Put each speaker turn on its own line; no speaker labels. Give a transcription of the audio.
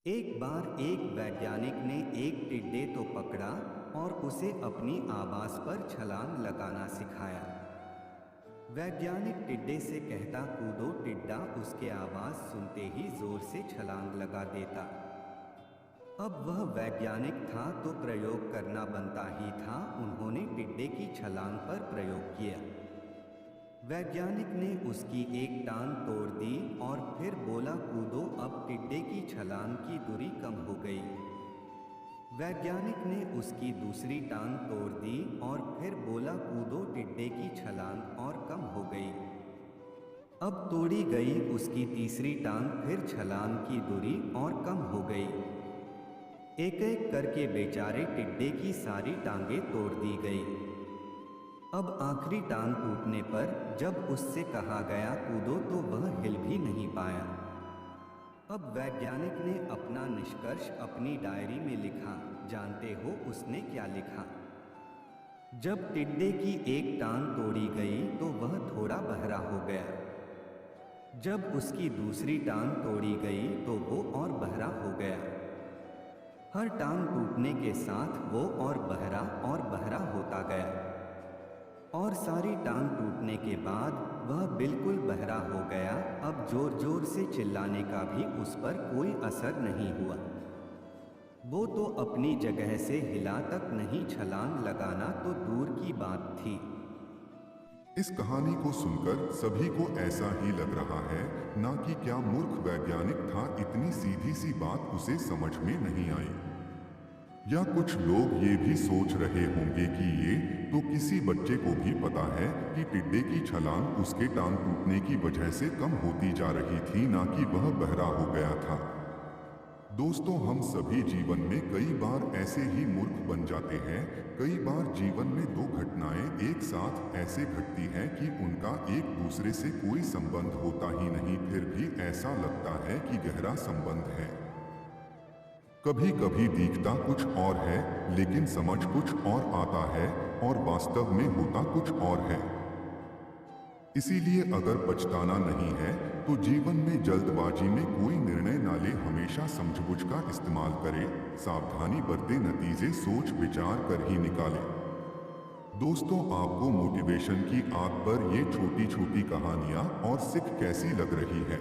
एक बार एक वैज्ञानिक ने एक टिड्डे तो पकड़ा और उसे अपनी आवाज पर छलांग लगाना सिखाया। वैज्ञानिक टिड्डे से कहता कूदो, टिड्डा उसके आवाज सुनते ही जोर से छलांग लगा देता। अब वह वैज्ञानिक था तो प्रयोग करना बनता ही था। उन्होंने टिड्डे की छलांग पर प्रयोग किया। वैज्ञानिक ने उसकी एक टांग तोड़ दी और फिर बोला कूदो। अब टिड्डे की छलांग की दूरी कम हो गई। वैज्ञानिक ने उसकी दूसरी टांग तोड़ दी और फिर बोला कूदो। टिड्डे की छलांग और कम हो गई। अब तोड़ी गई उसकी तीसरी टांग, फिर छलांग की दूरी और कम हो गई। एक एक करके बेचारे टिड्डे की सारी टांगें तोड़ दी गई। अब आखिरी टांग टूटने पर जब उससे कहा गया कूदो तो वह हिल भी नहीं पाया। अब वैज्ञानिक ने अपना निष्कर्ष अपनी डायरी में लिखा। जानते हो उसने क्या लिखा? जब टिड्डे की एक टांग तोड़ी गई तो वह थोड़ा बहरा हो गया। जब उसकी दूसरी टांग तोड़ी गई तो वो और बहरा हो गया। हर टांग टूटने के साथ वो और बहरा होता गया और सारी टांग टूटने के बाद वह बिल्कुल बहरा हो गया। अब जोर जोर से चिल्लाने का भी उस पर कोई असर नहीं हुआ। वो तो अपनी जगह से हिला तक नहीं, छलांग लगाना तो दूर की बात थी।
इस कहानी को सुनकर सभी को ऐसा ही लग रहा है ना कि क्या मूर्ख वैज्ञानिक था, इतनी सीधी सी बात उसे समझ में नहीं आई। या कुछ लोग ये भी सोच रहे होंगे कि ये तो किसी बच्चे को भी पता है कि टिड्डे की छलांग उसके टांग टूटने की वजह से कम होती जा रही थी, ना कि वह बहरा हो गया था। दोस्तों, हम सभी जीवन में कई बार ऐसे ही मूर्ख बन जाते हैं। कई बार जीवन में दो घटनाएं एक साथ ऐसे घटती हैं कि उनका एक दूसरे से कोई संबंध होता ही नहीं, फिर भी ऐसा लगता है कि गहरा संबंध है। कभी कभी दिखता कुछ और है लेकिन समझ कुछ और आता है और वास्तव में होता कुछ और है। इसीलिए अगर पछताना नहीं है तो जीवन में जल्दबाजी में कोई निर्णय ना ले, हमेशा समझबूझ का इस्तेमाल करें, सावधानी बरते, नतीजे सोच विचार कर ही निकालें। दोस्तों, आपको मोटिवेशन की आग पर ये छोटी छोटी कहानियां और सिख कैसी लग रही है?